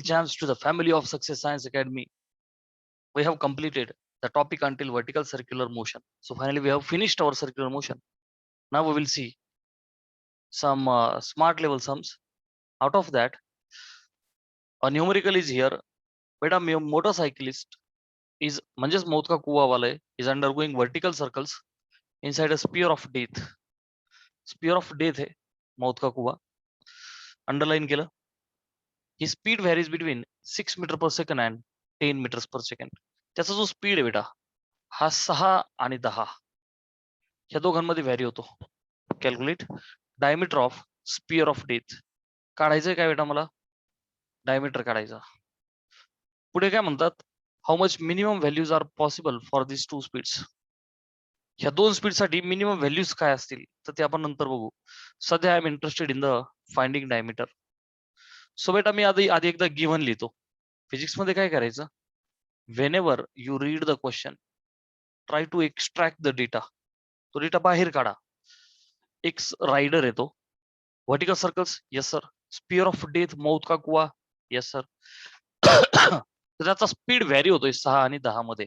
Chance to the family of Success Science Academy. We have completed the topic until vertical circular motion. So finally, we have finished our circular motion. Now we will see some smart level sums. Out of that, a numerical is here. Beta motorcyclist is म्हणजेच मौत का कुआ वाला is undergoing vertical circles inside a sphere of death. Sphere of death है मौत का कुआ. Underline केलं. His speed varies between 6 meter per second and 10 meters per second. त्याचा जो स्पीड आहे बेटा हा 6 आणि 10 ह्या दोघांमध्ये व्हॅरी होतो. Calculate diameter of sphere of death. काढायचंय काय बेटा मला? डायमीटर काढायचा. पुढे काय म्हणतात? How much minimum values are possible for this two speeds. ह्या दोन स्पीड साठी मिनिमम व्हॅल्यूज काय असतील तर ते आपण नंतर बघू. सध्या I am interested in the finding diameter. So बेटा मी आधी एकदा गिव्हन लिहितो. फिजिक्स मध्ये काय करायचं? whenever you read the question, try to extract the data. तो डेटा बाहेर काढा. एक रायडर येतो. Vertical circles yes sir. Sphere of death मौत का कुआ यस सर. तर त्याचा स्पीड व्हॅरी होतोय 6 आणि 10 मध्ये.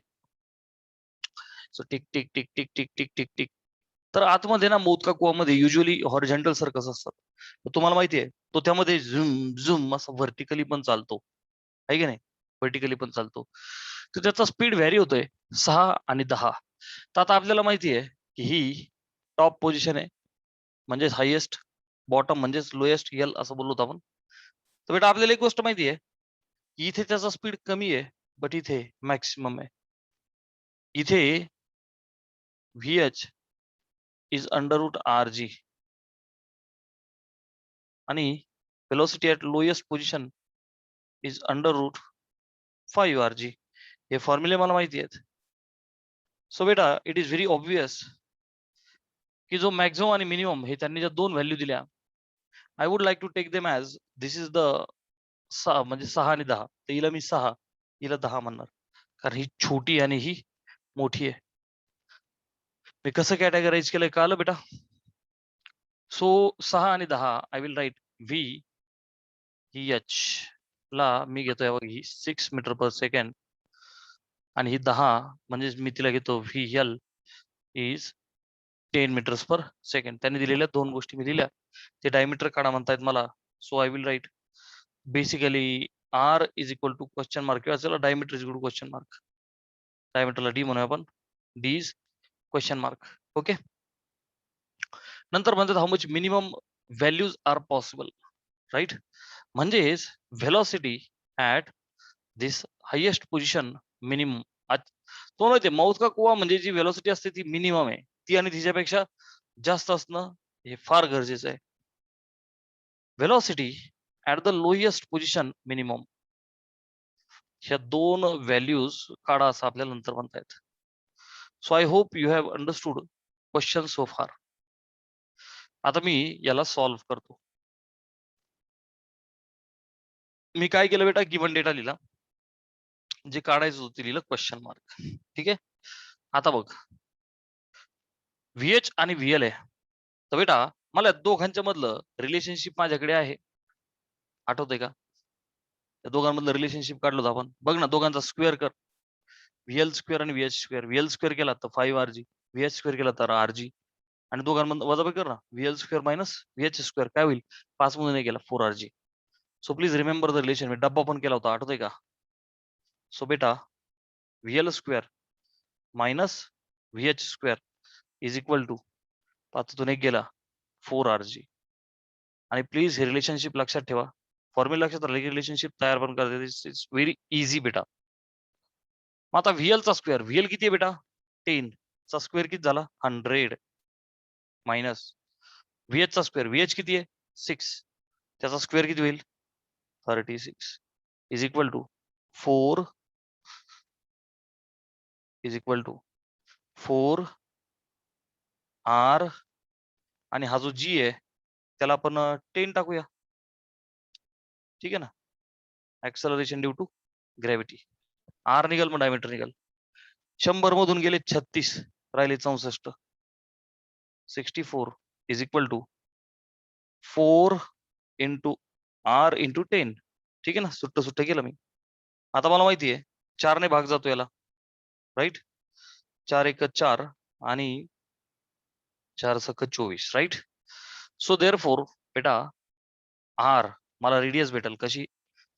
So tick tick tick tick tick tick tick tick. तर आतमध्ये ना मौत का कुआमध्ये युजली हॉरिझॉन्टल सर्कल्स असतात. तुम्हाला माहिती आहे तो त्यामध्ये झुम झुम असं व्हर्टिकली पण चालतो आहे की नाही? व्हर्टिकली पण चालतो. तर त्याचा स्पीड व्हॅरी होतोय 6 आणि 10. तर आता आपल्याला माहिती आहे की ही टॉप पोझिशन आहे म्हणजेच हायेस्ट, बॉटम म्हणजेच लोएस्ट एल असं बोललो आपण. तर बेटा आपल्याला एक गोष्ट माहिती आहे की इथे त्याचा स्पीड कमी आहे बट इथे मॅक्सिमम आहे. इथे VH is under root R G आणि velocity at lowest position is under root 5 R G. हे फॉर्म्युले मला माहिती आहेत. सो बेटा इट इज व्हेरी ऑब्वियस की जो मॅक्झिमम आणि मिनिमम हे त्यांनी ज्या दोन व्हॅल्यू दिल्या, I would like to take them as this is the 6 म्हणजे 6 आणि 10. तर हिला मी 6 हिला 10 म्हणणार कारण ही छोटी आणि ही मोठी आहे. मी कसं कॅटेगराईज केलंय कळालं बेटा? सो 6 आणि 10 I will right V he H ला मी घेतोय बघ ही 6 मीटर पर सेकंड आणि ही 10 म्हणजे मी तिला घेतो V L is 10 meters per second. त्यांनी दिलेल्या दोन गोष्टी मी दिल्या. ते डायमीटर काढा म्हणतायत मला. So I will write basically R is equal to question mark किंवा चला diameter is equal to question mark. डायमीटरला डी म्हणूया आपण. D is question mark. Okay. नंतर म्हणतात how much minimum values are possible. Right. म्हणजेच velocity at this highest position minimum. तो माहिती माउथ का कुवा म्हणजे जी व्हेलॉसिटी असते ती मिनिमम आहे. ती आणि तिच्यापेक्षा जास्त असणं हे फार गरजेचं आहे. Velocity at the lowest position minimum. ह्या दोन व्हॅल्यूज काढा असं आपल्याला नंतर म्हणतायत. So I hope you have understood question so फार. आता मी याला सॉल्व्ह करतो. मी काय केलं बेटा? गिवन डेटा लिहिला. जे काढायचं होतं ते लिहिलं क्वेश्चन मार्क. ठीक आहे. आता बघ व्हीएच आणि व्हीएल आहे. तर बेटा मला दोघांच्या मधलं रिलेशनशिप माझ्याकडे आहे. आठवतंय का? त्या दोघांमधलं रिलेशनशिप काढलं होतं आपण. बघ ना दोघांचा स्क्वेअर कर. व्हीएल स्क्वेअर आणि व्हीएच स्क्वेअर. व्हीएल स्क्वेअर केला तर 5 आर जी. व्हीएच स्क्वेअर केला तर आर जी. आणि दोघांमधून वजाबाकी कर ना. VL square minus VH square काय होईल? 5 मधून नाही गेला 4 R G. So please remember the relation. मी डब्बा पण केला होता आठवतंय का? सो बेटा VL square minus VH square is equal to 5तून 1 गेला 4 आर जी. आणि प्लीज हे रिलेशनशिप लक्षात ठेवा. फॉर्म्युला लक्षात राहिलं की रिलेशनशिप तयार पण करते. इट्स व्हेरी इझी बेटा. मग आता व्हीएल चा स्क्वेअर. व्हीएल किती आहे बेटा? 10 चा स्क्वेअर किती झाला? 100 मायनस व्हीएच चा स्क्वेअर. व्हीएच किती आहे? 6 त्याचा स्क्वेअर किती होईल? 36 is equal to 4 is equal to 4 R आणि हा जो जी आहे त्याला आपण 10 टाकूया. ठीक आहे ना. Acceleration due to gravity. R निघाल मग डायमीटर निघाल. 100 मधून गेले 36 राहिले 64. 64 is equal to 4 into R into 10 ठीक आहे ना, सुट्ट केलं मी. आता मला माहिती आहे 4 ने भाग जातो याला, राईट. 4 एक 4 आणि 4 सक 24, राईट. सो देअरफॉर बेटा आर मला रेडियस भेटेल कशी,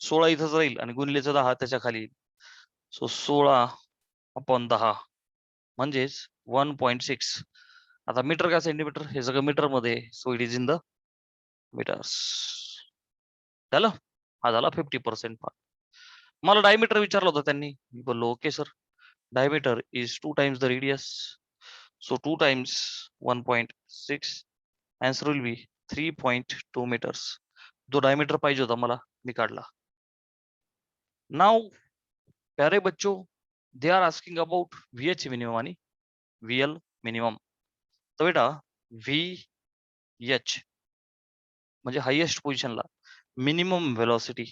16 इथंच राहील आणि गुणिलेचा 10 त्याच्या खाली येईल. सो 16/10 म्हणजेच 1.6. आता मीटर का सेंटीमीटर हे सगळं मीटर मध्ये, so it is in the meters. झालं. हा झाला 50% पार्ट. मला डायमीटर विचारलं होतं त्यांनी, मी बोललो okay sir, diameter is 2 times the radius, so 2 times 1.6, answer will be 3.2 meters. जो डायमीटर पाहिजे होता मला मी काढला. नाव प्यारे बच्चों, they are asking about VH minimum आणि VL मिनिमम. तर बेटा VH म्हणजे हायेस्ट पोझिशनला मिनिमम व्हेलॉसिटी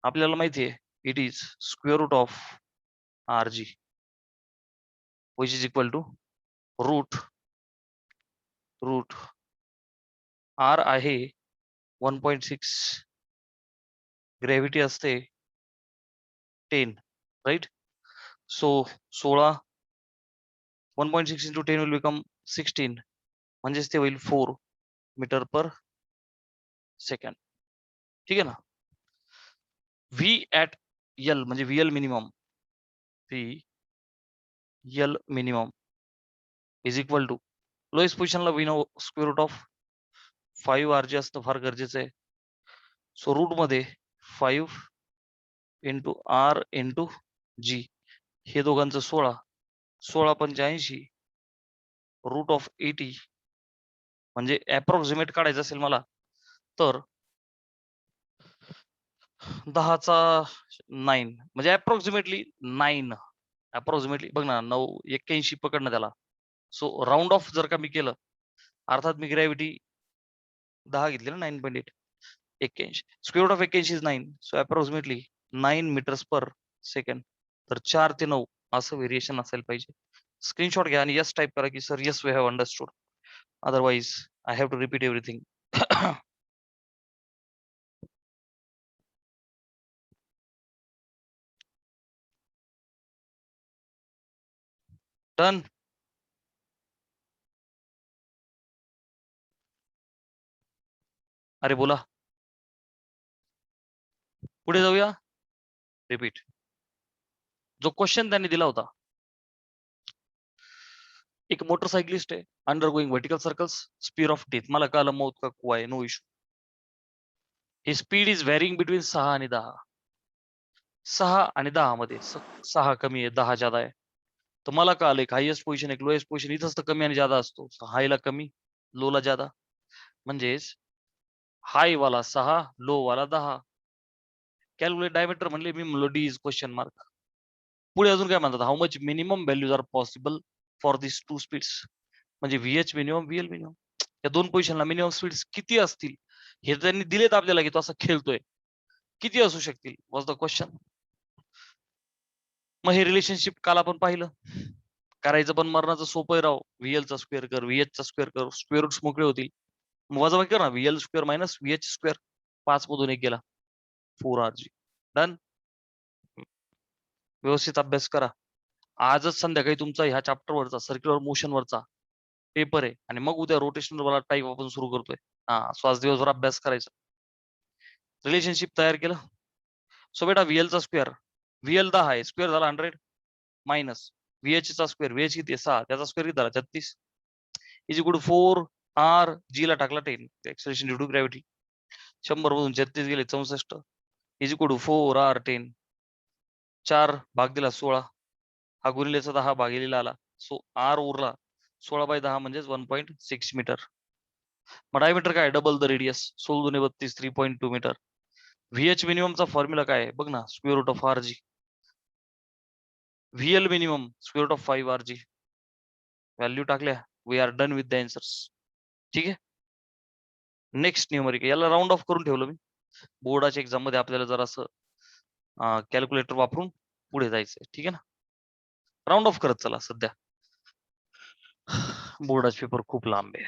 आपल्याला माहिती आहे, it is square root of RG which is equal to root R आहे 1.6, ग्रॅव्हिटी असते 10, right. So 16 1.6 into 10 will become 16, म्हणजेच ते होईल 4 मीटर पर सेकंड. ठीक आहे ना. V at L म्हणजे VL minimum, VL minimum is equal to lowest पोझिशनला we know square root of 5 RG असतं फार गरजेचं आहे. सो रूट मध्ये 5 इंटू R इंटू G, हे दोघांचं 16, 16×85 रूट ऑफ 80, म्हणजे अप्रॉक्सिमेट काढायचं असेल मला तर 10चा 9 म्हणजे अप्रॉक्सिमेटली 9, अप्रॉक्सिमेटली बघ ना 9 81 पकडणं त्याला. सो राऊंड ऑफ जर का मी केलं, अर्थात मी ग्रॅव्हिटी 10 घेतली ना, 9.8, 81 square root of 81 is 9, so approximately 9 meters per second. तर 4 ते 9 असं व्हेरिएशन असायला पाहिजे. स्क्रीनशॉट घ्या आणि यस टाईप करा की sir yes we have understood, otherwise I have to repeat everything. Done. अरे बोला, पुढे जाऊया. रिपीट जो क्वेश्चन त्यांनी दिला होता. एक मोटरसायकलिस्ट आहे, undergoing vertical circles, speed of death मला कळलं मौत का कुआ आहे, नो इशू. ही स्पीड इज व्हॅरिंग बिटवीन 6 आणि 10. 6 आणि 10 मध्ये 6 कमी आहे, 10 जादा आहे. तर मला कळलं एक हायेस्ट पोझिशन एक लोएस्ट पोझिशन, इथंच तर कमी आणि जादा असतो. हायला कमी, लो ला जादा. म्हणजेच हाय वाला 6, लो वाला 10. कॅल्क्युलेट डायमीटर म्हणले, मी म्हणलो डी इज क्वेश्चन मार्क. पुढे अजून काय म्हणतात, how much minimum values are possible for this two speeds, म्हणजे VH मिनिमम VL मिनिमम या दोन पोझिशनला मिनिमम स्पीड्स किती असतील हे त्यांनी दिलेत आपल्याला, की तो असा खेळतोय, किती असू शकतील वॉज द क्वेश्चन. मग हे रिलेशनशिप काल आपण पाहिलं, करायचं पण मरणाचं सोपं आहे राव. VL चा स्क्वेअर कर, VH चा स्क्वेअर कर, स्क्वेअर रूट्स मोकळे होतील. वजाबाकी कर ना, VL square minus VH square, 5 मधून 1 गेला, 4RG. डन. व्यवस्थित अभ्यास करा. आजच संध्याकाळी तुमचा ह्या चॅप्टर वरचा सर्क्युलर मोशन वरचा पेपर आहे आणि मग उद्या रोटेशनल वाला टाईप आपण सुरू करतोय. हा, सो आज दिवसभर अभ्यास करायचा. रिलेशनशिप तयार केलं. सो बेटा VL चा स्क्वेअर, VL 10 आहे, स्क्वेअर झाला 100, मायनस VH चा स्क्वेअर, VH किती आहे 6, त्याचा स्क्वेअर किती झाला 36, इज इक्वल टू 4RG ला टाकला 10, एक्सेलरेशन ड्यू टू ग्रॅव्हिटी, 100 मधून 36 गेले 64, इज इक्वल टू 4R10, 4 भाग दिला 16, हा गुणिलेचा 10 भागिलेला आला, सो R उरला 16/10 म्हणजेच 1.6 मीटर. मग डायमीटर काय, double the radius, 16×2 = 3.2 metre. VH मिनिममचा फॉर्म्युला काय आहे बघ ना, square root of RG. VL minimum square root of 5RG. Value टाकल्या, we are done with the answers. ठीक आहे. नेक्स्ट न्यूमरिक, याला राऊंड ऑफ करून ठेवलं मी, बोर्डाच्या एक्झाम मध्ये आपल्याला जर असं कॅल्क्युलेटर वापरून पुढे जायचंय. ठीक आहे ना. राऊंड ऑफ करत चला, सध्या बोर्डाचे पेपर खूप लांब आहे.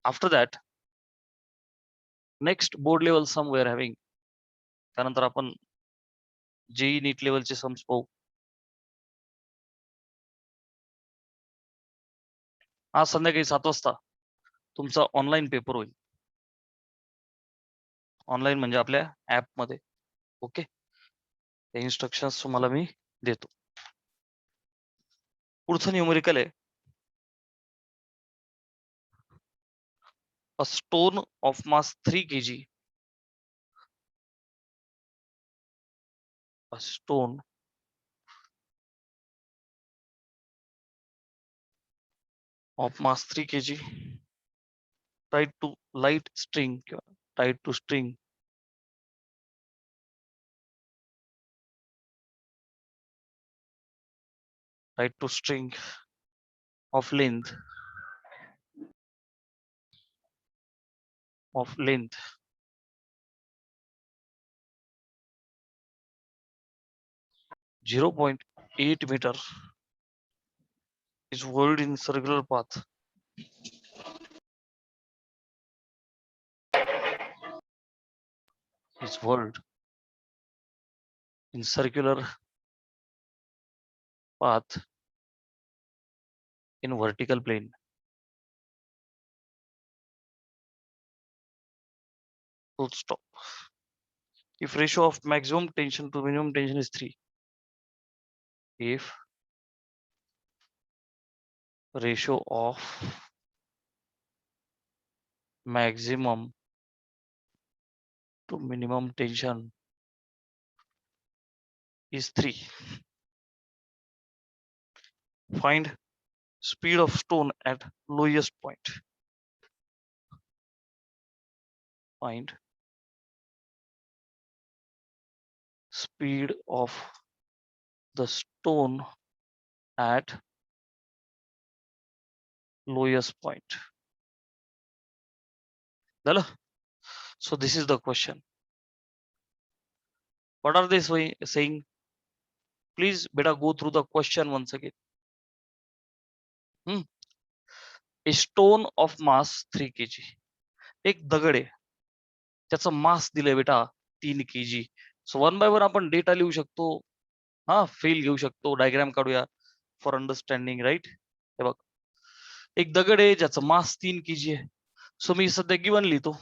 After that next board level some we are having. त्यानंतर आपण जेई नीट लेवलचे सम्स पाहू. आज संध्याकाळी 7 वाजता तुमचा ऑनलाईन पेपर होईल. ऑनलाईन म्हणजे आपल्या ऍप मध्ये. ओके, ते इन्स्ट्रक्शन्स तुम्हाला मी देतो. पुढचं न्यूमेरिकल आहे a stone of mass 3 kg. A stone of mass 3 kg tied to light string, tied to string tied to string of length 0.8 meter is whirled in circular path. Is whirled in circular path in vertical plane. Full stop. If ratio of maximum tension to minimum tension is 3, if ratio of maximum to minimum tension is 3, find speed of stone at lowest point. Find speed of the stone at lowest point. So this is the question. What are they saying? Please beta go through the question once again. A stone of mass 3 kg. एक दगड आहे, त्याचं मास दिलंय बेटा 3 kg. So 1 by 1 आपण data लिहू शकतो. हा, फेल घेऊ शकतो, डायग्राम काढूया फॉर अंडरस्टँडिंग, राईट. हे बघ, एक दगड आहे ज्याचं मास 3 kg आहे. सो मी सध्या गिवन लिहितो.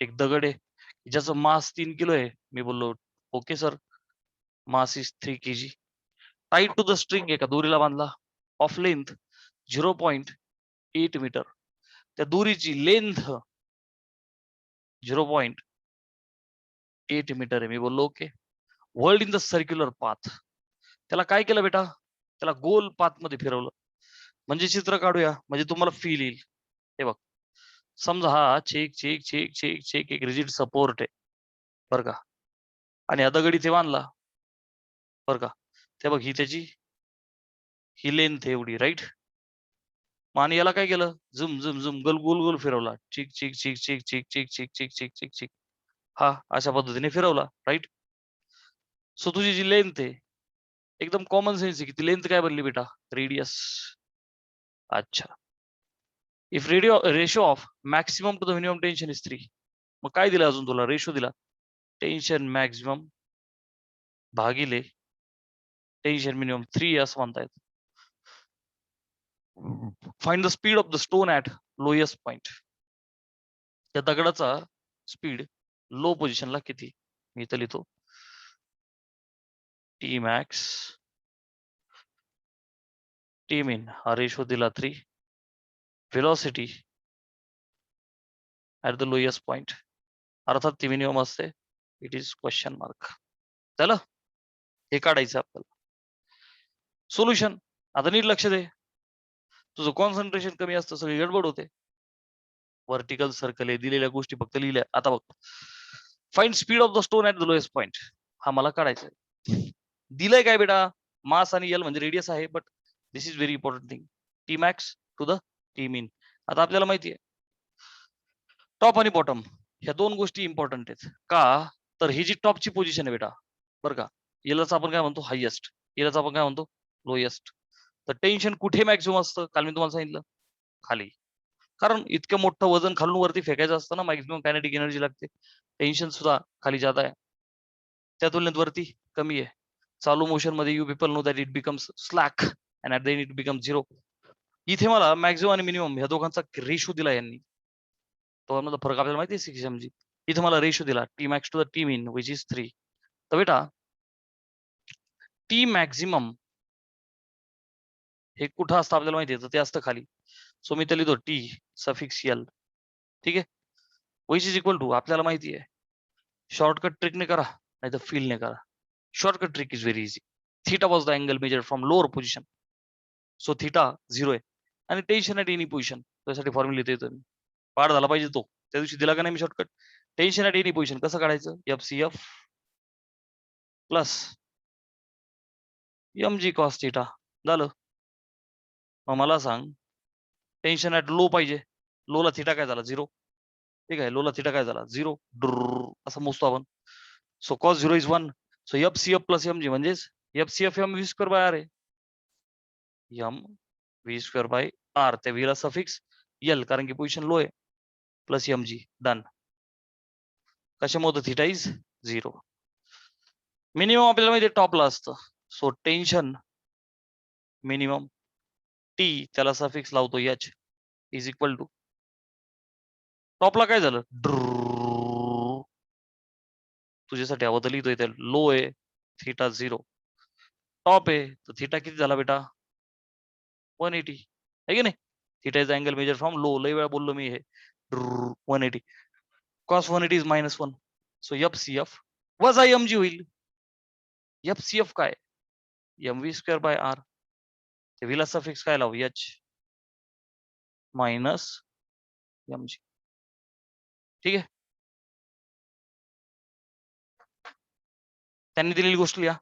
एक दगड आहे ज्याचं मास 3 किलो आहे. मी बोललो okay sir, mass is 3 kg. Tied to the string, एका दोरीला बांधला, ऑफ लेंथ 0.8 मीटर. त्या दोरीची लेंथ 0.8 मीटर आहे. मी बोललो okay. World in the circular path. त्याला काय केलं बेटा, त्याला गोल पाथ मध्ये फिरवलं. म्हणजे चित्र काढूया, म्हणजे तुम्हाला फील येईल. हे बघ, समजा हा check check check check check एक रिजिड सपोर्ट आहे बर का, आणि हा दगड इथे बांधला बर का. ते बघ, ही त्याची ही लेंथ एवढी, राईट. आणि याला काय केलं, झुम झुम झुम गोल गोल गोल फिरवला. चिक चिक चिक चिक चिक चिक चिक चिक चिक चिक चिक. हा अशा पद्धतीने फिरवला, राईट. सो तुझी जी लेंथ आहे, एकदम कॉमन सेन्स आहे, की ती लेंथ काय बनली बेटा, रेडियस. अच्छा. If ratio of maximum to the minimum tension is 3. मग काय दिलं अजून तुला, रेशो दिला, टेन्शन मॅक्सिमम भागिले टेन्शन मिनिमम 3 असं म्हणता येत. Find the speed of the stone at lowest point. त्या दगडाचा स्पीड लो पोझिशनला किती. मी इथं लिहितो टी मॅक्स टी मिन. हा रेशो दिला 3. Velocity at the lowest point, अर्थात ती मिनिमम असते. It is question mark. चला, हे काढायचं आपल्याला. सोल्युशन आता नीट लक्ष दे. तुझं कॉन्सन्ट्रेशन कमी असतं, सगळी गडबड होते. व्हर्टिकल सर्कल आहे, दिलेल्या गोष्टी फक्त लिहिल्या. आता बघ, find speed of the stone at the lowest point. हा मला काढायचा आहे. दिलंय काय बेटा, मास आणि एल म्हणजे रेडियस आहे, but this is very important thing. T max to the T mean. आता आपल्याला माहिती आहे टॉप आणि बॉटम ह्या दोन गोष्टी इम्पॉर्टंट आहेत का, तर ही जी टॉपची पोझिशन आहे बेटा बरं का, यालाच आपण काय म्हणतो हायएस्ट, यालाच आपण काय म्हणतो लोएस्ट. तर टेन्शन कुठे मॅक्सिमम असतं, काल मी तुम्हाला सांगितलं खाली. कारण इतकं मोठं वजन खालून वरती फेकायचं असतं ना, मॅक्झिमम कायनेटिक एनर्जी लागते. टेन्शन सुद्धा खाली जादा आहे, त्या तुलनेत वरती कमी आहे. चालू मोशन मध्ये you people know that it becomes slack and at the end it becomes 0. इथे मला मॅक्झिमम आणि मिनिमम ह्या दोघांचा रेशो दिला यांनी. तो फरक आपल्याला माहिती आहे 6 mg. इथे मला रेशो दिला T max to the T mean which is 3. तर बेटा टी मॅक्झिमम हे कुठं असतं आपल्याला माहिती आहे, तर ते असतं खाली. सो मी ते लिहितो टी सफिक्स एल. ठीक आहे, विच इज इक्वल टू आपल्याला माहिती आहे, शॉर्टकट ट्रिकने करा नाही तर फीलने करा. Shortcut trick is very easy. Theta was the angle measure from lower position. So theta 0 आहे आणि टेन्शन ॲट एनी पोझिशन. त्यासाठी फॉर्म्युला लिहितो मी. पाठ झाला पाहिजे तो. त्या दिवशी दिला का नाही मी shortcut. Tension at any position कसं काढायचं, FCF plus mg cos theta. झालं. मग मला सांग, टेन्शन ॲट लो पाहिजे. लोला थीटा काय झाला 0. ठीक आहे, लोला थीटा काय झाला 0. असं मोजतो आपण. So cos 0 is 1. So FCF plus mg म्हणजेच FCF mv square by R आहे. mv square by R. त्या व्हीला सफिक्स एल कारण की पोझिशन लो आहे, प्लस mg. डन. कशामुळे थीटा इज 0. मिनिमम आपल्याला माहिती टॉपला असतं. सो टेन्शन मिनिमम टी त्याला सफिक्स लावतो एच इज इक्वल टू टॉपला काय झालं तुझ्यासाठी हवं तर लिहितोय त्या लो आहे थीटा 0. टॉप आहे तर थीटा किती झाला बेटा 180 आहे की नाही. Theta is angle measure from low. लय वेळा बोललो मी हे 180. Cos 180 is -1. सो FCF वजा mg होईल. FCF काय mv स्क्वेअर बाय आर. ते व्हीला सफिक्स काय लावू एच मायनस mg. ठीक आहे, त्यांनी दिलेली गोष्ट लिहा.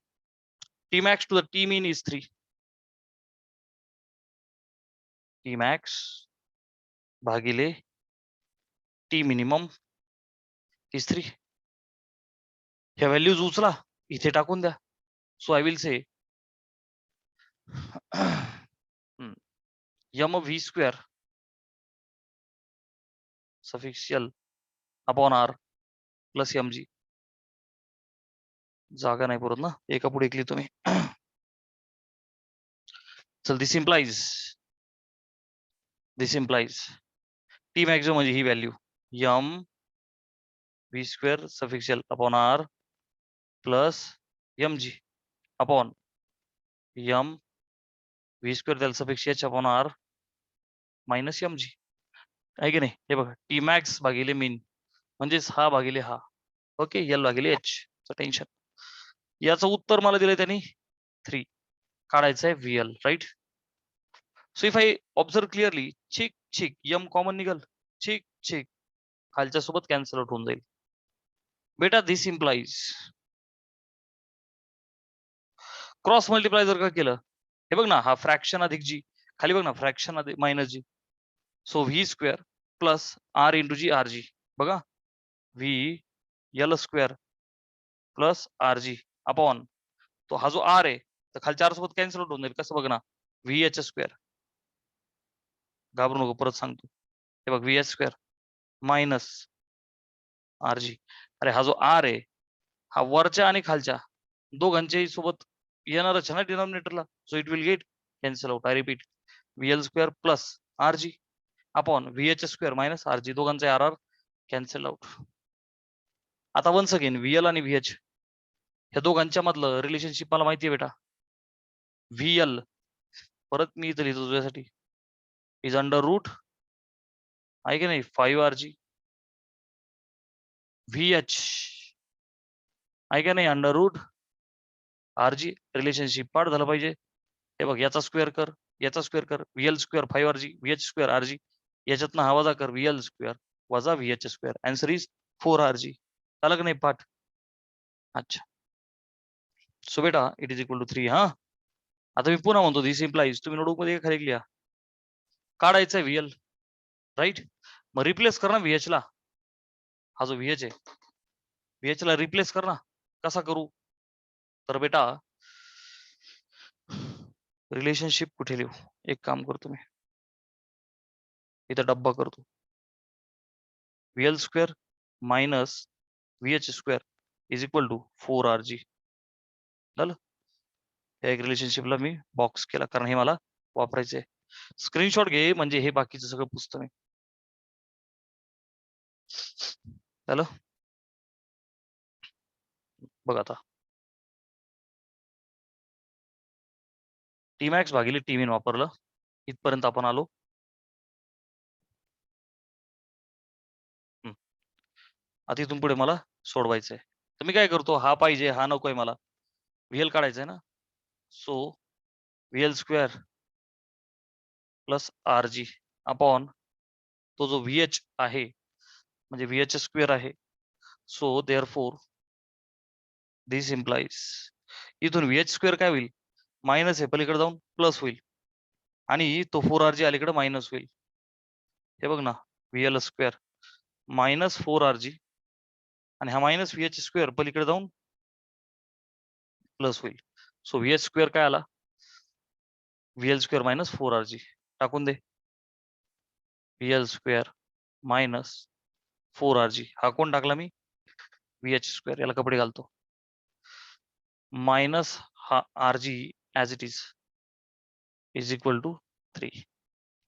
T max to the T mean is 3. T max भागिले टी मिनिमम इज 3. ह्या व्हॅल्यूज उचला इथे टाकून द्या. So I will say mv square suffix L upon R plus mg. जागा नाही पुरत ना, एका पुढे लिहितो मी. चल दिस इम्प्लाइज टी मॅक्झिमम म्हणजे ही value m v square suffix L upon R plus mg upon m v square त्याला suffix H upon R minus mg. आहे की नाही. हे बघा टी मॅक्स भागिले मीन म्हणजेच हा भागिले हा. ओके, एल भागिले एच. टेन्शन. याचं उत्तर मला दिलंय त्यांनी 3. काढायचं आहे VL right. So if I observe clearly छिक छिक यम कॉमन निघल छिक छिक खालच्या सोबत कॅन्सल आउट होऊन जाईल. बेटा दिस इम्प्लाइज क्रॉस मल्टिप्लाय जर का केलं, हे बघ ना, हा फ्रॅक्शन अधिक जी खाली बघ ना, फ्रॅक्शन अधिक minus G. So V square plus R into G R G. बघा V L square plus R G upon तो हा जो आर आहे तर खालच्या आर सोबत कॅन्सल आउट होऊन जाईल. कसं बघ ना, व्ही एच स्क्वेअर. घाबरू नको, परत सांगतो. हे बघ V H square minus R G. अरे हा जो आर आहे हा वरच्या आणि खालच्या दोघांच्याही सोबत येणारच ना डिनॉमिनेटरला. So it will get cancel out. I repeat V L square plus R G upon V H square minus R G. दोघांचे आर आर कॅन्सल आउट. आता वन्स अगेन व्ही एल आणि व्ही एच ह्या दोघांच्या मधलं relationship मला माहिती आहे बेटा. व्ही एल परत मी इथं लिहितो तुझ्यासाठी इज अंडर रूट आहे की नाही 5 आर जी. व्ही एच आहे का नाही under root R G. Relationship पाठ झालं पाहिजे. हे बघ याचा स्क्वेअर कर याचा स्क्वेअर कर VL square 5 R G V H square R G. याच्यातनं हा वजा कर VL स्क्वेअर वजा VH square. Answer is 4 R G. झालं का नाही पाठ. अच्छा, सो बेटा इट इज इक्वल टू 3. हा आता मी पुन्हा म्हणतो दिस इम्प्लाइज तुम्ही नोटबुक मध्ये खाली लिहा. काढायचं VL राईट. मग रिप्लेस कर ना VH ला. हा जो VH आहे VH ला रिप्लेस कर ना. कसा करू तर बेटा रिलेशनशिप कुठे लिहू. एक काम करतो मी इथं डब्बा करतो. VL square minus VH square is equal to 4RG. झालं. एक रिलेशनशिपला मी बॉक्स केला कारण हे मला वापरायचे. स्क्रीनशॉट घे म्हणजे हे बाकीचं सगळं पुसतो मी. झालं. बघ आता Tmax भागिले Tmin वापरलं. इथपर्यंत आपण आलो. आता इथून पुढे मला सोडवायचंय. तर मी काय करतो, हा पाहिजे हा नकोय मला. VL काढायचंय ना. So VL square plus RG upon तो जो VH आहे म्हणजे VH स्क्वेअर आहे. So therefore this implies इथून VH स्क्वेअर काय होईल, मायनस आहे पलीकडे जाऊन प्लस होईल आणि तो 4RG अलीकडे मायनस होईल. हे बघ ना, VL स्क्वेअर मायनस 4RG आणि हा मायनस VH स्क्वेअर पलीकडे जाऊन प्लस होईल. सो VH स्क्वेअर काय आला, VL स्क्वेअर मायनस 4RG टाकून दे. VL स्क्वेअर मायनस 4RG हा कोण टाकला मी, VH स्क्वेअर. याला कपडे घालतो. मायनस हा RG as it is equal to 3.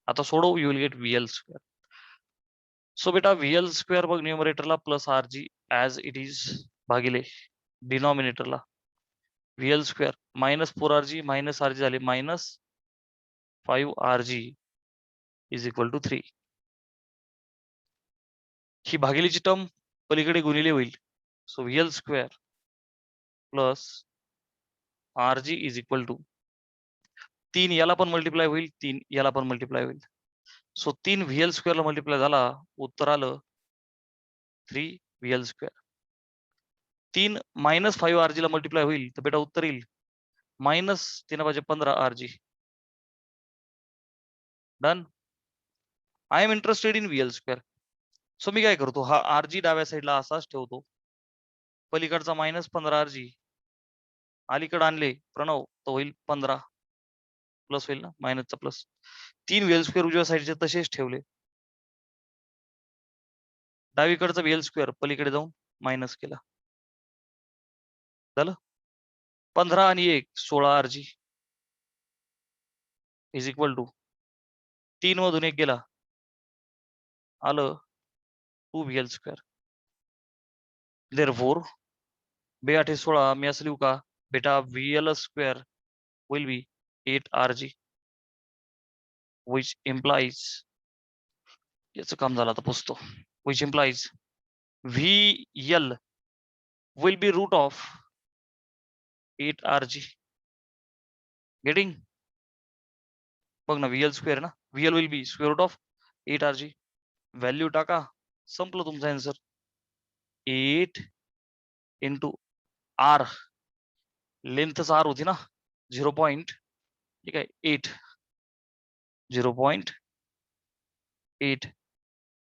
आता सोडव, you will get VL square. So बेटा VL स्क्वेअर बघ न्यूमरेटरला plus RG as it is भागिले डिनॉमिनेटरला VL square minus 4RG minus RG झाले minus 5RG is equal to 3. ही भागिलेची टर्म पलीकडे गुणिले होईल. So VL square plus RG is equal to 3 याला पण मल्टिप्लाय होईल, 3 याला पण मल्टिप्लाय होईल. सो 3 VL स्क्वेअरला मल्टिप्लाय झाला, उत्तर आलं 3 VL स्क्वेअर. 3 मायनस 5RG ला मल्टिप्लाय होईल तर बेटा उत्तर येईल मायनस 3/15RG. Done. I am interested in VL square. So मी काय करतो, हा RG डाव्या साईडला असाच ठेवतो. पलीकडचा मायनस 15RG अलीकडे आणले प्रणव तर होईल 15 प्लस होईल ना, मायनसचा प्लस. 3 VL स्क्वेअर उजव्या साईडचे तसेच ठेवले. डावीकडचा VL स्क्वेअर पलीकडे जाऊन मायनस केला. झालं. 15 आणि 1 16RG इज इक्वल टू 3 मधून 1 गेला, आलं 2 VL स्क्वेअर. देअरफोर 2 8 16 मी असं लिहू का बेटा, VL square will be 8RG which implies, याचं काम झालं आता पुसतो, which implies VL will be root of 8RG. getting. बघ ना, VL स्क्वेअर ना, VL will be square root of 8RG. Value टाका, संपलं तुमचं आन्सर. 8 इंटू R, लेंथच R होती ना 0. ठीक आहे 8 0.8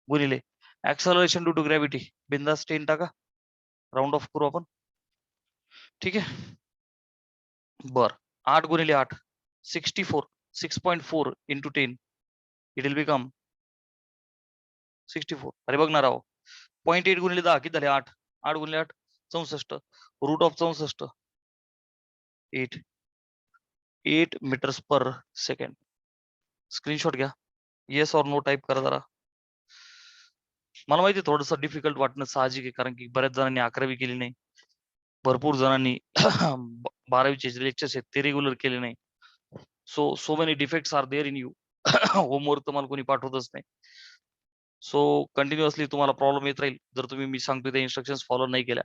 गुणिले ऍक्सलरेशन ड्यू टू ग्रॅव्हिटी बिंदास 10 टाका, राऊंड ऑफ करू आपण. ठीक आहे. बर 8 गुणिले 8 64, 6.4 इंटू 10 इट विल बिकम 64. अरे बघ ना राव, 0.8 गुणिले 10 किती झाले 8, 8 गुणिले 8 64, root of 64 8 meters per second. Screenshot घ्या, येस ऑर नो टाईप करा जरा. मला माहिती थोडंसं डिफिकल्ट वाटणं साहजिक आहे, कारण की बऱ्याच जणांनी 11वी केली नाही, भरपूर जणांनी 12वीचे लेक्चर्स आहेत ते रेग्युलर केले नाही. So many defects are there in you. Homework तुम्हाला कोणी पाठवतच नाही. सो कंटिन्युअसली तुम्हाला प्रॉब्लेम येत राहील जर तुम्ही मी सांगतो त्या इन्स्ट्रक्शन फॉलो नाही केल्या.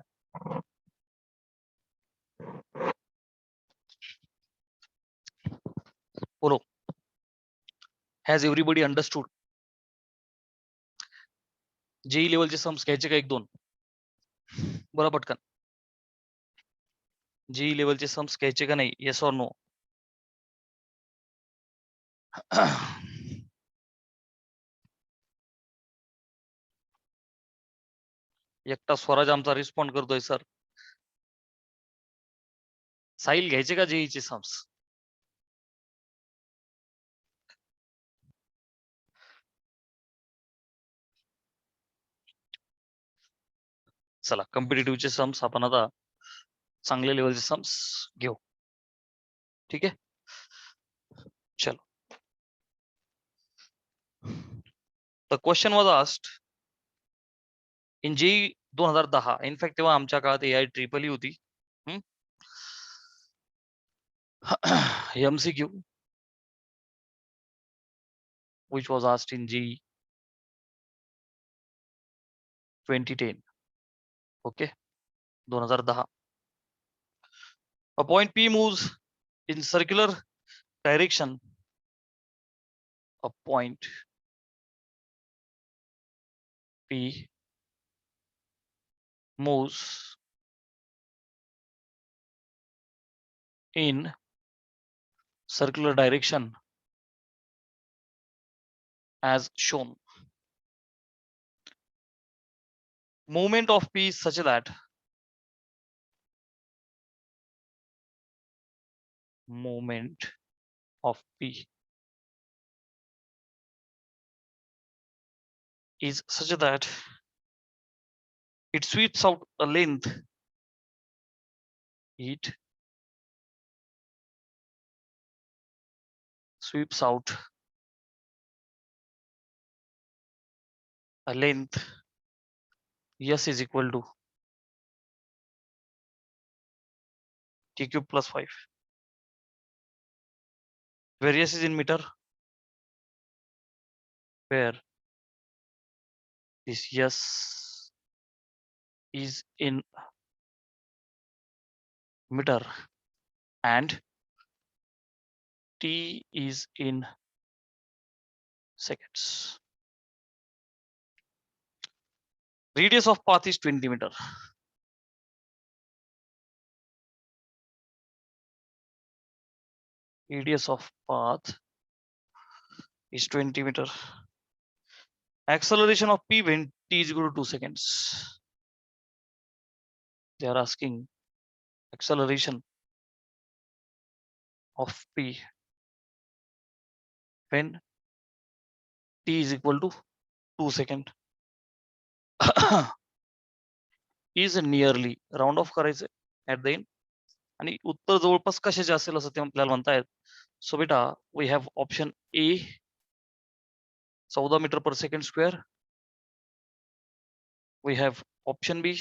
बोलो, हॅज एव्हरीबडी अंडरस्टूड? जेई लेवलचे सम्स घ्यायचे का 1-2? बोला पटकन. जेई लेवलचे सम्स घ्यायचे का नाही, येस ऑर नो? एकटा स्वराज आमचा रिस्पॉन्ड करतोय सर. साहिल घ्यायचे का जेईचे सम्स? चला कॉम्पिटिटिव्हचे सम्स आपण आता चांगल्या लेवलचे सम्स घेऊ. ठीक आहे, चलो. The question was asked in JEE 2010. In fact तेव्हा आमच्या काळात AI ट्रिपल होती. MCQ which was asked in JEE 2010. Okay, 2010. A point P moves in circular direction. A point P moves in circular direction as shown. Movement of P is such that movement of P is such that it sweeps out a length. It sweeps out a length. S is equal to T cube plus 5. Where S is in meter. Where this S is in meter and T is in seconds. Radius of path is 20 meter. Radius of path is 20 meter. Acceleration of P when T is equal to 2 seconds. They are asking acceleration of P when T is equal to 2 seconds. is nearly round of करायचं at the end आणि उत्तर जवळपास कशाचे असेल असं ते आपल्याला म्हणतायत. सो बेटा we have option A 14 metre per second square. We have option B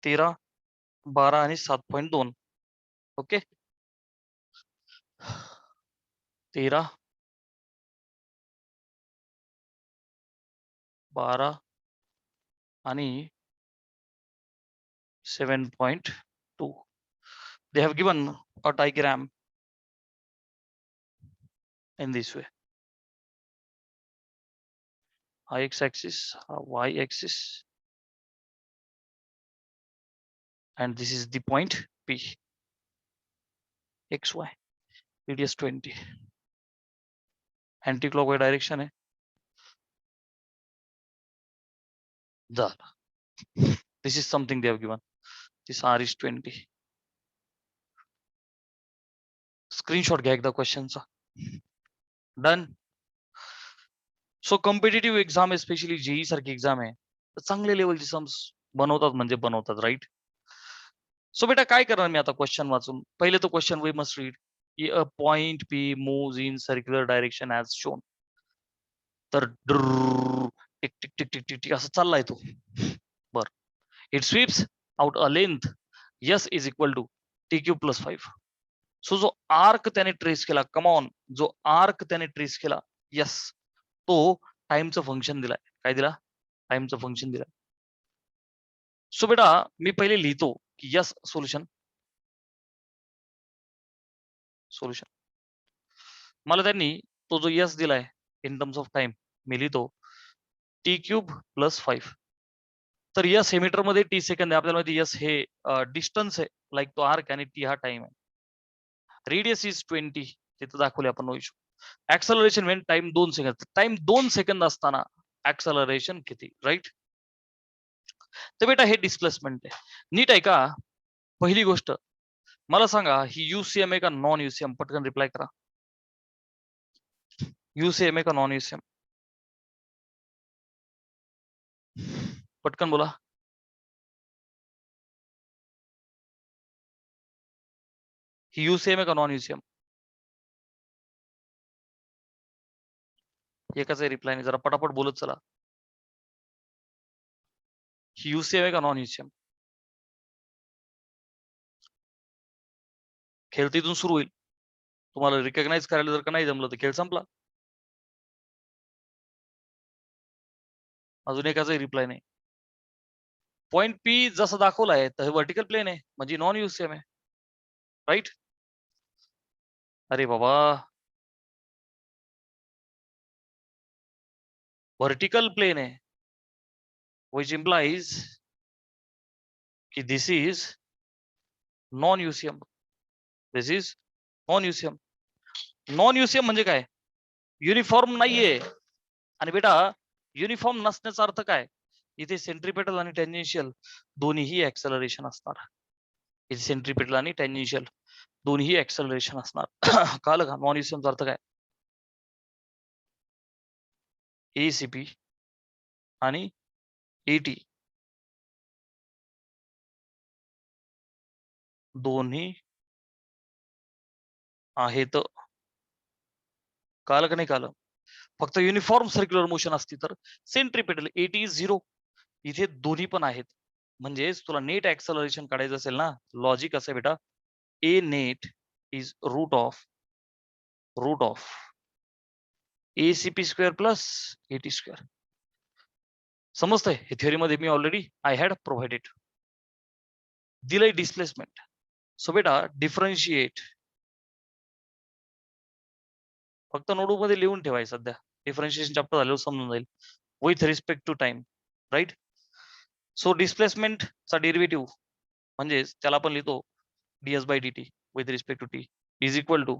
13, 12 आणि 7.2. ओके, 13, 12 आणि 7.2. They have given a diagram in this way. X axis, Y axis, and this is the point P. XY, radius 20. Anti-clockwise direction है. This is something they have given. This R is 20. Screenshot घ्या एकदा क्वेश्चनचा. Done. So competitive exam especially JEE सारखी exam आहे तर चांगले लेवलचे sums बनवतात म्हणजे बनवतात, राईट. सो बेटा काय करणार मी आता क्वेश्चन वाचून. पहिले तो question we must read. A point P moves in circular direction as shown. तर tick tick tick tick tick tick असं चाललाय तो. बर, it sweeps out a length S is equal to T cube plus 5. So जो arc त्याने trace केला, come on, जो arc त्याने ट्रेस केला, यस, तो टाइमचं फंक्शन दिलाय. काय दिला? टाइमचं फंक्शन दिलाय. सो बेटा मी पहिले लिहितो की यस सोल्युशन. सोल्युशन मला त्यांनी तो जो यस दिलाय इन टर्म्स ऑफ टाइम मी लिहितो टी क्यूब प्लस 5. तर यस हे मीटर मध्ये टी सेकंद आहे. आपल्याला माहिती यस हे डिस्टन्स आहे, लाईक तो आर्क, आणि टी हा टाइम आहे. रेडियस इज 20, तिथं दाखवले आपण, no issue. Acceleration when time 2 second. Time 2 second असताना ऍक्सलरेशन किती, राईट. तर बेटा हे डिस्प्लेसमेंट आहे. नीट आहे का? पहिली गोष्ट मला सांगा, ही युसीएम आहे का नॉन युसीएम? पटकन रिप्लाय करा. युसीएम आहे का नॉन युसीएम? पटकन बोला. ही UCM आहे का नॉन UCM? एकाच रिप्लाय नाही, जरा पटापट बोलत चला. ही UCM आहे का नॉन UCM? खेळ तिथून सुरू होईल. तुम्हाला रिकॉग्नाइज करायला जर का नाही जमलं तर खेळ संपला. अजून एकाचा रिप्लाय नाही. पॉइंट पी जसं दाखवलाय तर व्हर्टिकल प्लेन आहे म्हणजे नॉन UCM आहे, राईट? अरे बाबा, व्हर्टिकल प्लेन आहे, which implies की this is non UCM. This is non UCM. Non UCM म्हणजे काय? युनिफॉर्म नाहीये. आणि बेटा युनिफॉर्म नसण्याचा अर्थ काय? इथे सेंट्रिपेटल आणि टेंजेन्शियल दोन्हीही ऍक्सलरेशन असणार. इथे सेंट्रिपेटल आणि टेंजेन्शियल दोन्ही ऍक्सलरेशन असणार. कळलं का? नॉन युसीएमचा अर्थ काय? एसीपी आणि एटी दोन्ही आहेत. कळलं का नाही कळलं? फक्त युनिफॉर्म सर्क्युलर मोशन असती तर सेंट्रिपेटल एटी इज 0. इथे दोन्ही पण आहेत. म्हणजेच तुला नेट ऍक्सलरेशन काढायचं असेल ना, लॉजिक असं बेटा, A net is root of ACP square plus AT square. समजतंय? हे थिअरी मध्ये मी ऑलरेडी आय हॅड प्रोव्हाइडेड. दिलंय डिस्प्लेसमेंट. सो बेटा डिफरन्शिएट, फक्त नोटबुक मध्ये लिहून ठेवायचं सध्या. डिफरन्शिएशन चॅप्टर झाल्यावर समजून जाईल. With respect to time, right? So displacement चा डेरिव्हेटिव्ह म्हणजे त्याला आपण लिहितो ds by dt with respect to T is equal to,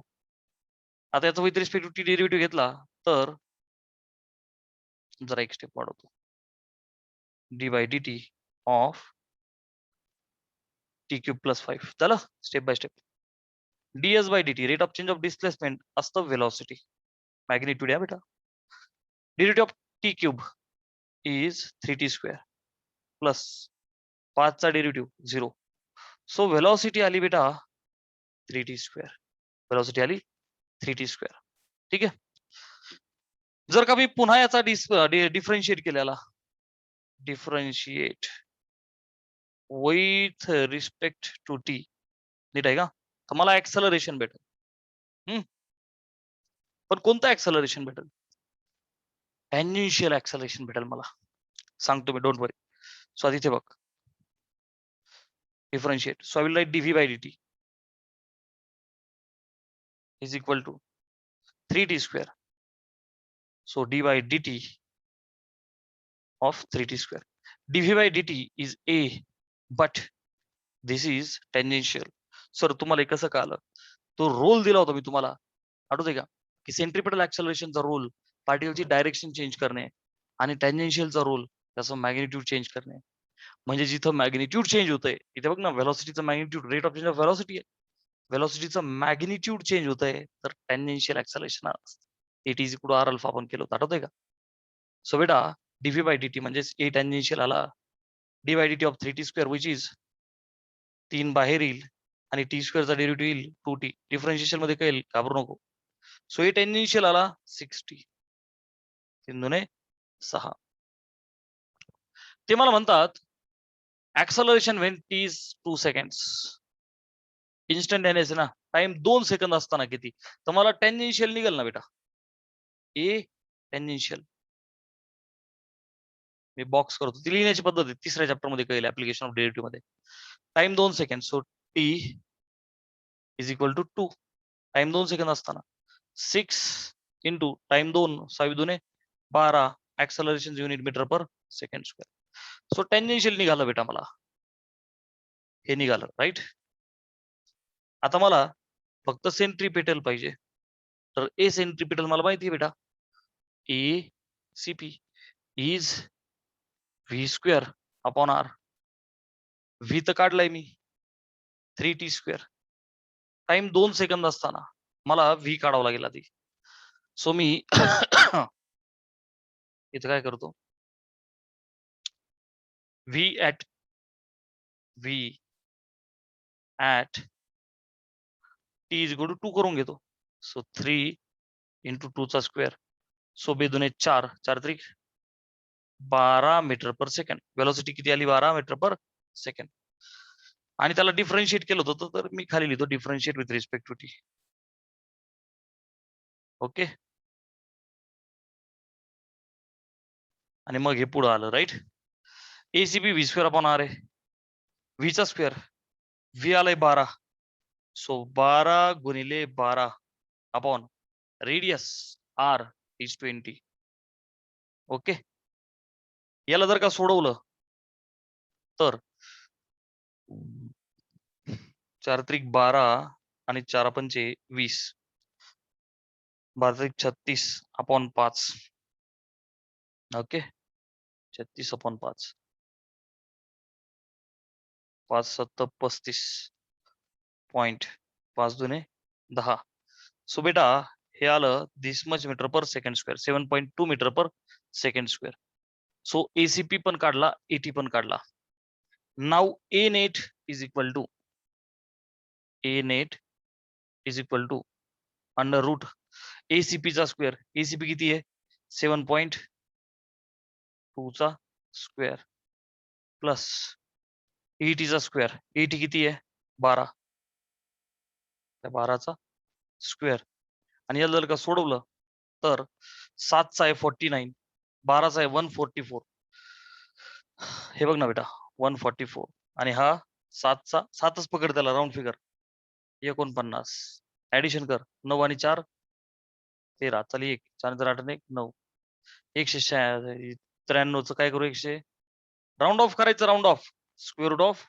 आता याचा with respect to T derivative घेतला तर जरा एक स्टेप वाढवतो, D by dt of T cube plus 5. झालं step by step. ds by dt rate of change of displacement असतं velocity, magnitude आहे बेटा. Derivative of T cube is 3t square plus 5 चा डेरिव्हेटिव्ह 0. सो व्हेलॉसिटी आली बेटा 3t square. Velocity आली 3t square. ठीक आहे. जर का मी पुन्हा याचा डिफरन्शिएट केलेला, differentiate with respect to T, नीट आहे का? तर मला ऍक्सलरेशन भेटेल. पण कोणतं ऍक्सलरेशन भेटेल? टॅन्जेन्शियल ऍक्सलरेशन भेटेल मला. सांगतो मी, डोंट वरी. सो आधी इथे बघ, differentiate. So I will write dv by dt is equal to 3t square. So d by dt of 3t square. dv by dt is a, but this is tangential. Sir तुम्हाला हे कसं कळालं? तो role दिला होता मी तुम्हाला, आठवतंय का? की सेंट्रिपेटल ऍक्सलरेशनचा रोल पार्टिकलची डायरेक्शन चेंज करणे आणि टॅन्जेन्शियलचा रोल त्याचं मॅग्निट्यूड चेंज करणे. म्हणजे जिथं मॅग्निट्यूड चेंज होतंय इथे बघ ना, व्हेलॉसिटीचं magnitude, rate of change of velocity आहे, व्हेलॉसिटीचं मॅग्निट्यूड चेंज होतंय तर टॅन्जेन्शियल ऍक्सलरेशन असतं. It is equal to R alpha आपण केलं होतं, आठवतंय का? सो बेटा डीव्ही बाय dt म्हणजेच ए टॅन्जेन्शियल आला D by dt of 3t square which is 3 बाहेर येईल आणि टी स्क्वेअरचा डेरिव्हेटिव्ह येईल 2t. डिफरन्शिएशन मध्ये कळेल, घाबरू नको. सो ए टॅन्जेन्शियल आला 6t, 3 दुने 6. ते मला म्हणतात acceleration when T is 2 seconds. Instantaneous ना, टाइम 2 सेकंद असताना किती, तर मला टॅन्जेन्शियल निघेल ना बेटा, ए टॅन्जेन्शियल. मी बॉक्स करतो, ती लिहिण्याची पद्धत आहे, तिसऱ्या चॅप्टर मध्ये कळेल ऍप्लिकेशन ऑफ डेरिव्हेटिव्ह मध्ये. Time 2 second, so T is equal to 2. Time 2 second असताना 6 इंटू टाइम 2, 6 दुने 12 acceleration unit meter per second square. So tangential निघालं बेटा मला, हे निघालं, राईट? आता मला फक्त सेंट्रिपेटल पाहिजे, तर ए सेंट्रिपेटल मला माहिती आहे बेटा, A CP is V square upon R. V तर काढलाय मी, 3t स्क्वेअर. टाइम 2 सेकंद असताना मला व्ही काढावं लागेल आधी. सो मी इथं काय करतो, V at T is equal to 2 करून घेतो. सो 3 इंटू 2 चा स्क्वेअर. सो 2 दुने 4, 4 त्रिक 12 मीटर पर सेकंड. वेलोसिटी किती आली? 12 मीटर पर सेकंड. आणि त्याला डिफरन्शिएट केलं होतं तर मी खाली लिहितो differentiate with respect to T. Okay. आणि मग हे पुढे आलं right. ACB V square upon R आहे. व्ही चा स्क्वेअर. व्ही आलाय 12. सो 12 गुणिले 12 upon radius R is 20. Okay. याला जर का सोडवलं तर 4 त्रिक 12 आणि 4 पंचे 20. 12 त्रिक 36 अपॉन 5. ओके. 36 अपॉन 5. 5 7 35 पॉइंट 5 दुने 10. सो बेटा हे आलं this much metre per second square. 7.2 metre per second square. So ACP पण काढला, एटी पण काढला. Now A net is equal to under root ACP चा स्क्वेअर. एसीपी किती आहे? 7.2 चा स्क्वेअर प्लस एटी चा स्क्वेअर. एटी किती आहे? 12. त्या 12चा स्क्वेअर. आणि याला जर का सोडवलं तर 7चा आहे 49, 12चा आहे 144. हे बघ ना बेटा 144 आणि हा 7चा 7च पकड त्याला राऊंड फिगर 49. ऍडिशन कर. 9 आणि 4 13. चल 1 4 8 1 9. 193चं काय करू? 100 राऊंड ऑफ करायचं. Round off square root of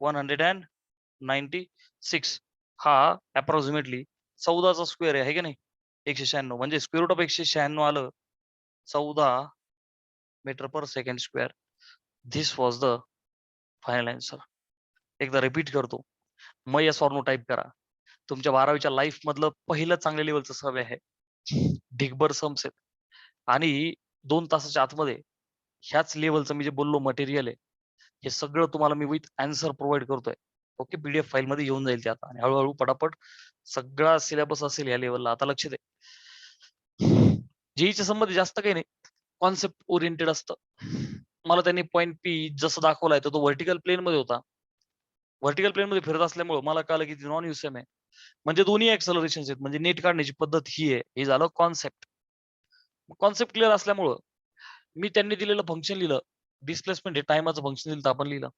196. हा अप्रॉक्सिमेटली 14चा स्क्वेअर आहे की नाही? 196 म्हणजे स्क्वेअर रूट ऑफ 196 आलं 14 metre per second square. This was the final answer. एकदा रिपीट करतो. मग या सॉर्नो टाईप करा. तुमच्या 12वीच्या लाईफ मधलं पहिलं चांगल्या लेवलचं सर्वे आहे. ढिगभर सम्स आहेत आणि 2 तासाच्या आतमध्ये ह्याच लेवलचं मी जे बोललो मटेरियल आहे हे सगळं तुम्हाला मी विथ आन्सर प्रोव्हाइड करतोय. ओके. पीडीएफ फाईल मध्ये येऊन जाईल ते आता आणि हळूहळू पटापट सगळा सिलेबस असेल या लेवलला. आता लक्ष दे. जेईच्या संबंधी जास्त काही नाही, कॉन्सेप्ट ओरिएंटेड असतं. मला त्यांनी पॉईंट पी जसं दाखवलाय तो व्हर्टिकल प्लेन मध्ये होता. व्हर्टिकल प्लेन मध्ये फिरत असल्यामुळे मला कळलं की नॉन युसेम आहे. म्हणजे दोन्ही एक्सलरेशन आहेत. म्हणजे नेट काढण्याची पद्धत ही आहे. हे झालं कॉन्सेप्ट. कॉन्सेप्ट क्लिअर असल्यामुळं मी त्यांनी दिलेलं फंक्शन लिहिलं. डिस्प्लेसमेंट हे टायमाचं फंक्शन दिलं तर आपण लिहिलं.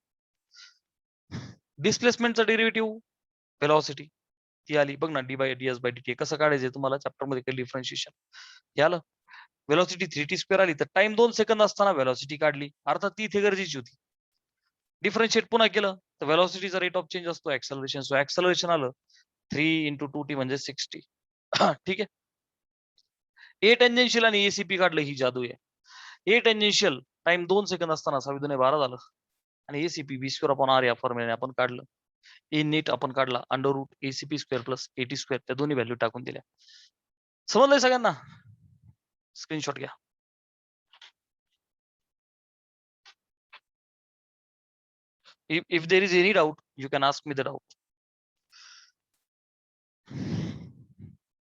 डिस्प्लेसमेंटचं डेरिव्हेटिव्ह व्हेलॉसिटी ती आली बघ ना D by D S by D T. कसं काढायचं तुम्हाला चॅप्टर मध्ये काही डिफरन्शिएशन हे आलं. व्हेलॉसिटी 3t स्क्वेअर आली तर टाइम 2 सेकंद असताना व्हेलॉसिटी काढली. अर्थात ती इथे गरजेची होती. डिफरन्शिएट पुन्हा केलं तर व्हेलॉसिटीचा रेट ऑफ चेंज असतो ऍक्सलरेशन. सो ऍक्सलरेशन आलं 3 इंटू 2t म्हणजे 60. ठीक आहे. ए टेंजेन्शियल आणि एसीपी काढलं ही जादू आहे. ए टेंजेन्शियल टाइम 2 सेकंद असताना 6×12 झालं आणि ACP V square upon R या फॉर्म्युल्याने आपण काढलं. ए नेट आपण काढला under root ACP square plus AT square. त्या दोन्ही व्हॅल्यू टाकून दिल्या. समजलंय सगळ्यांना? स्क्रीनशॉट घ्या. if there is any doubt you can ask me the doubt.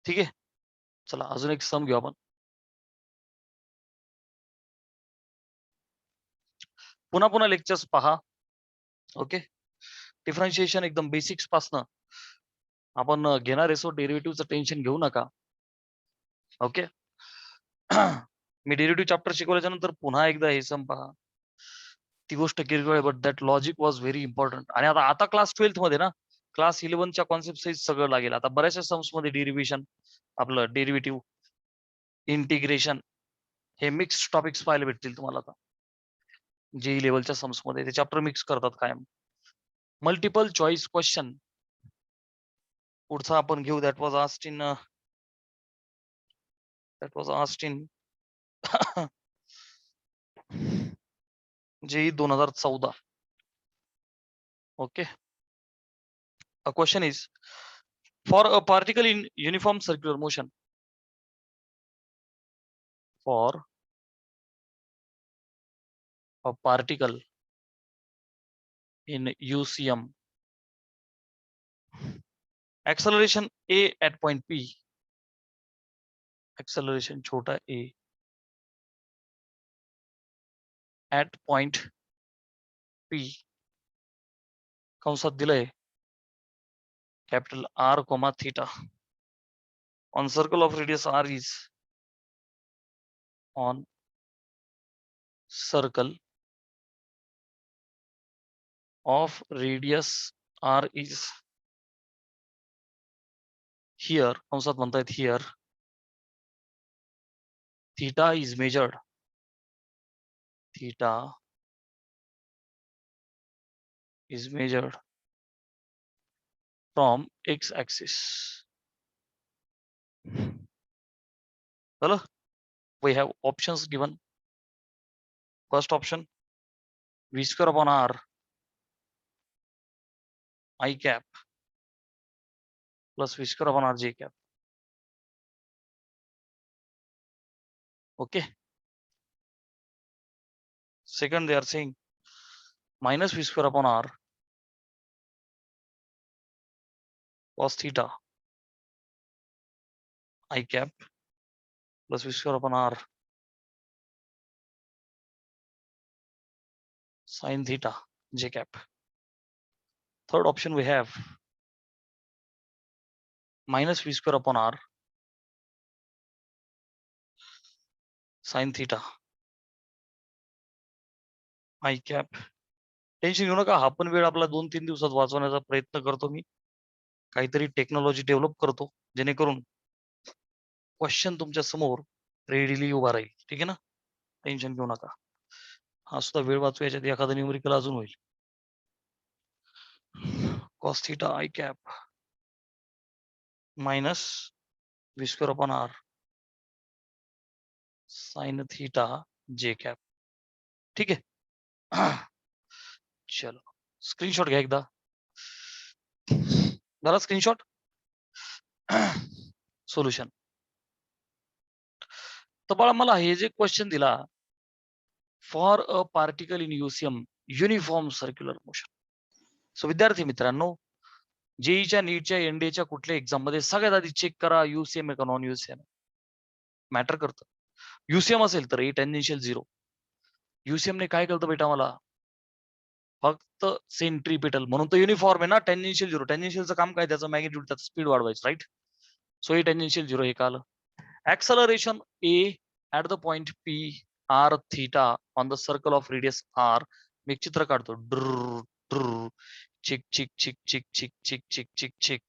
ठीक आहे. चला अजून एक सम घेऊ आपण. पुन्हा पुन्हा लेक्चर्स पहा. ओके. डिफरन्शिएशन एकदम बेसिक्स पासनं आपण घेणार आहे. सो डेरिव्हेटिव्हचं टेन्शन घेऊ नका. ओके. मी डेरिव्हेटिव्ह चॅप्टर शिकवल्याच्या नंतर पुन्हा एकदा हे सम पहा. ती गोष्ट किरकोळ आहे but that logic was very important. आणि आता क्लास 12th मध्ये ना क्लास 11च्या कॉन्सेप्ट सहित सगळं लागेल. आता बऱ्याचशा सम्स मध्ये डेरिव्हेशन आपलं डेरिव्हेटिव्ह इंटिग्रेशन हे मिक्स टॉपिक्स पाहायला भेटतील तुम्हाला. आता जेई लेवलच्या सम्स मध्ये ते चॅप्टर मिक्स करतात कायम. मल्टिपल चॉईस क्वेश्चन पुढचा आपण घेऊ. That was asked in JEE 2014. okay. A question is for a particle in uniform circular motion. For a particle in UCM acceleration a at point P, acceleration छोटा a at point P कंसात दिलंय capital R, theta on circle of radius R is on circle of radius R is here कंसात म्हणतायत here theta is measured, theta is measured from x axis. Hello, we have options given. First option v square upon r I cap plus v square upon r j cap. Okay. Second, they are saying minus v square upon r cos theta I cap plus v square upon r sin theta j cap. Third option we have minus v square upon r sin theta I cap. Tension घेऊ नका, हा पण वेळ आपला 2-3 दिवसात वाचवण्याचा प्रयत्न करतो मी. काहीतरी टेक्नॉलॉजी डेव्हलप करतो जेणेकरून क्वेश्चन तुमच्या समोर रेडीली उभा राहील. ठीक आहे ना, टेन्शन घेऊ नका. हा सुद्धा वेळ वाचू याच्यात एखादा न्यूमरिकल अजून होईल. cos theta I cap minus v square upon r sin theta j cap. ठीक आहे. चलो स्क्रीनशॉट घ्या एकदा. झाला स्क्रीनशॉट. सोल्युशन. तर बाळा मला हे जे क्वेश्चन दिला for a particle in UCM uniform circular motion. So विद्यार्थी मित्रांनो, जेईच्या नीटच्या एनडीएच्या कुठल्या एक्झाम मध्ये सगळ्यात आधी चेक करा युसीएम आहे का नॉन युसीएम मॅटर करतं. युसीएम असेल तर ए टेंजेन्शियल 0. युसीएम ने काय करतं बेटा मला फक्त सेंट्रीपिटल म्हणून तर युनिफॉर्म आहे ना. टेंजेन्शियल 0, टेंजेन्शियलचं काम काय, त्याचं मॅग्निट्यूड, त्याचं स्पीड वाढवायचं, राईट. सो ए टेंजेन्शियल 0 हे कळलं. Acceleration A at the point P R theta on the circle of radius R. मी एक चित्र काढतो. चिक चिक चिक चिक चिक चिक चिक चिक चिक.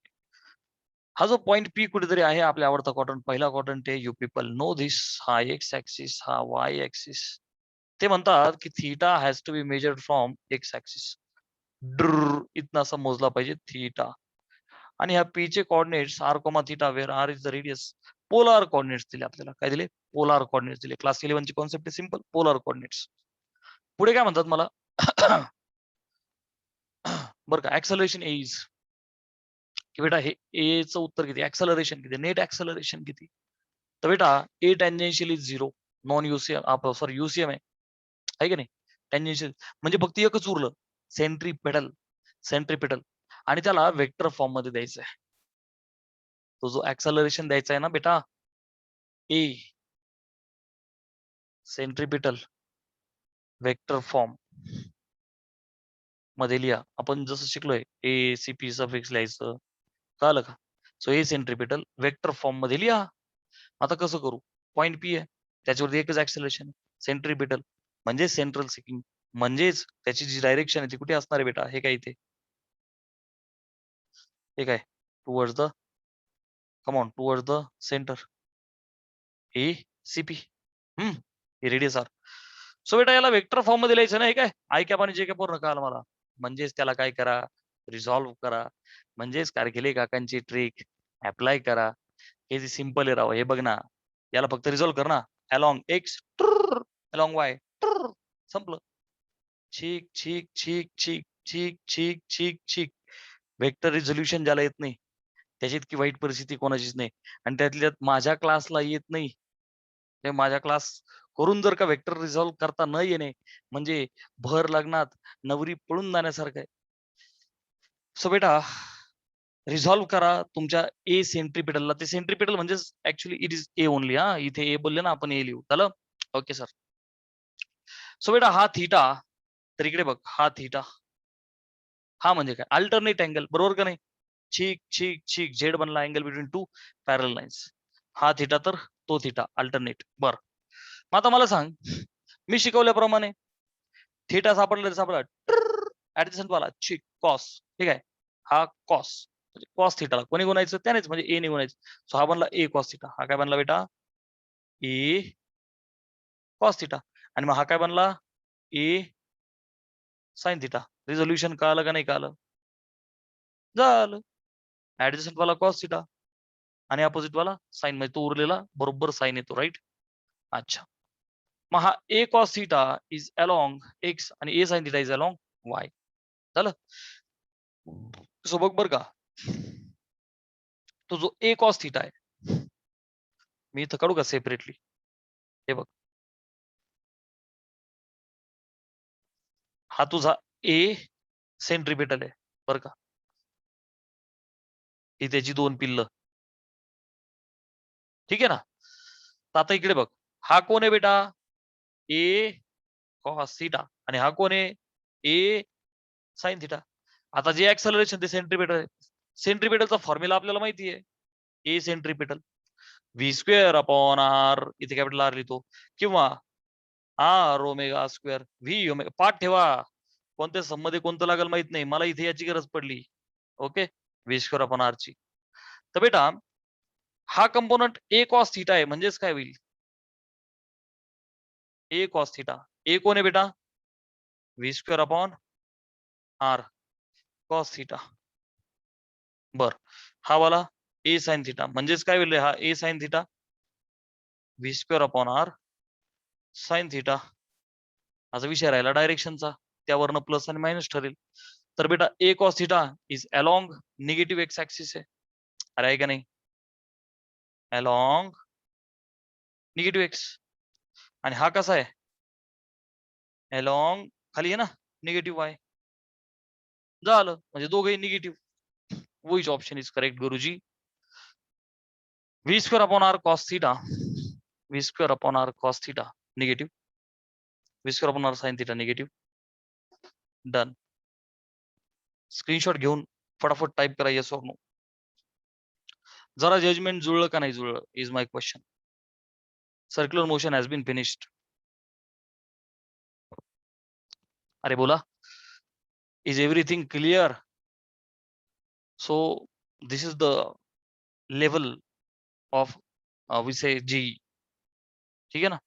हा जो पॉइंट पी कुठेतरी आहे आपल्या आवडता क्वाड्रंट, पहिला क्वाड्रंट आहे. You people know this. हा एक्स ऍक्सिस, हा वाय ऍक्सिस. ते म्हणतात की theta has to be measured from X axis. इथनं असं मोजला पाहिजे थीटा. आणि ह्या पी चे coordinates R comma theta where R is the radius. Polar coordinates दिले आपल्याला. काय दिले? पोलार कोऑर्डिनेट्स दिले. क्लास 11 ची कॉन्सेप्ट आहे सिंपल, पोलार कोऑर्डिनेट्स. पुढे काय म्हणतात मला बरं का, ऍक्सलरेशन इज की बेटा हे ए चं उत्तर किती, ऍक्सलरेशन किती, नेट ऍक्सलरेशन किती. तर बेटा ए टेंजेन्शियल इज 0, नॉन युसीएम, सॉरी युसीएम आहे की नाही. टेंजेन्शियल म्हणजे फक्त एकच उरलं, सेंट्रीपेटल. सेंट्रीपेटल आणि त्याला वेक्टर फॉर्म मध्ये द्यायचा आहे. तो जो ऍक्सलरेशन द्यायचा आहे ना बेटा, ए सेंट्रीपिटल वेक्टर फॉर्म मध्ये लिहा. आपण जसं शिकलोय ए सी पी सफिक्स लिहायचं, कळलं का. सो ए सेंट्रीपिटल वेक्टर फॉर्म मध्ये लिहा. आता कसं करू, पॉइंट पी आहे त्याच्यावरती एकच ऍक्सलरेशन, सेंट्रीपिटल म्हणजे सेंट्रल सिकिंग, म्हणजेच त्याची जी डायरेक्शन आहे ती कुठे असणार आहे बेटा, हे काय इथे, हे काय towards the, come on, towards the centre. A C P हे रेडियस आर. सो बेटा याला वेक्टर फॉर्म मध्ये लिहायचं ना. हे काय आय कॅप आणि जे कॅप पूर्ण कळालं मला. म्हणजेच त्याला काय करा, रिझॉल्व्ह करा. म्हणजेच कारगिले काकांची ट्रिक अप्लाय करा. हे जे सिंपल आहे राव, हे बघ ना, याला फक्त रिझॉल्व्ह कर ना. अलॉंग एक्स अलॉंग वाय संपलं. छीक छीक छीक छीक छीक छीक छीक छीक. वेक्टर रिझोल्युशन ज्याला येत नाही त्याची इतकी वाईट परिस्थिती कोणाचीच नाही. आणि त्यातल्यात माझ्या क्लासला येत नाही. ते माझ्या क्लास करून जर का वेक्टर रिझॉल्व्ह करता न येणे म्हणजे भर लग्नात नवरी पळून जाण्यासारखं आहे. सो बेटा रिझॉल्व्ह करा तुमच्या ए सेंट्रीपिटलला. ते सेंट्रीपिटल म्हणजे actually it is A only. हा, इथे ए बोलले ना आपण, ए लिहू. झालं? Okay sir. सो बेटा हा थीटा, तर इकडे बघ, हा थीटा, हा म्हणजे काय? अल्टरनेट अँगल, बरोबर का नाही? छीक छीक छीक, झेड बनला अँगल बिटवीन टू पॅरल लाईन्स. हा थीटा तर तो थीटा, अल्टरनेट. बर, मग आता मला सांग, मी शिकवल्याप्रमाणे थीटा सापडला ऍडजस्टंट वाला छीक कॉस, ठीक आहे. हा कॉस म्हणजे कॉस थीटाला कोणी गुणायचं? त्यानेच, म्हणजे ए ने गुणायचं. सो हा बनला ए कॉस थीटा. हा काय बनला बेटा? A cos theta. आणि मग हा काय बनला? ए साइन थीटा. रिझोल्युशन कळालं का नाही कळालं? झालं. ऍडजस्टंट वाला कॉस थीटा आणि अपोजिट वाला साइन, म्हणजे तो उरलेला बरोबर साइन येतो, राईट? अच्छा, मग हा A cos theta is along X आणि A sine theta is along Y. झालं? सो बघ बर का, तो जो ए कॉस थीटा आहे, मी इथं काढू का सेपरेटली? हे बघ, हा तुझा ए सेंट्रीपिटल आहे, बर का? ही त्याची दोन पिल्ल, ठीक आहे ना? तर आता इकडे बघ, हा कोण आहे बेटा? A cos theta. आणि हा कोण आहे? ए साइन थीटा. आता जे ऍक्सलरेशन ते सेंट्रीपिटल आहे. सेंट्रीपिटलचा फॉर्म्युला आपल्याला माहिती आहे, A centripetal V square upon R, इथे कॅपिटल आर लिहितो, किंवा R omega square V omega. पाठ ठेवा, कोणत्या सम मध्ये कोणतं लागेल माहित नाही, मला इथे याची गरज पडली. Okay, V square upon R ची. तर बेटा हा कंपोनंट ए कॉस थीटा आहे, म्हणजेच काय होईल? ए कॉस थीटा. ए कोण आहे बेटा? V square upon R cos theta. बर, हा वाला ए साइन थीटा, म्हणजेच काय होईल? हा A sine theta V square upon R sine theta. माझा विषय राहिला डायरेक्शनचा, त्यावरनं प्लस आणि मायनस ठरेल. तर बेटा A cos theta is along negative X axis आहे. अरे आहे का नाही? Along negative X. आणि हा कसा आहे? अलॉंग खाली आहे ना, निगेटिव्ह वाय. झालं, म्हणजे दोघेही negative. Which option is correct Guruji? V square upon R cos theta, V square upon R cos theta negative, V square upon R sine theta negative. Done. Screenshot घेऊन फटाफट टाईप करा yes or no. जरा judgment जुळलं का नाही जुळलं is my question. Circular motion has been finished. अरे बोला, is everything clear? So this is the level of विसे जी, ठीक आहे ना?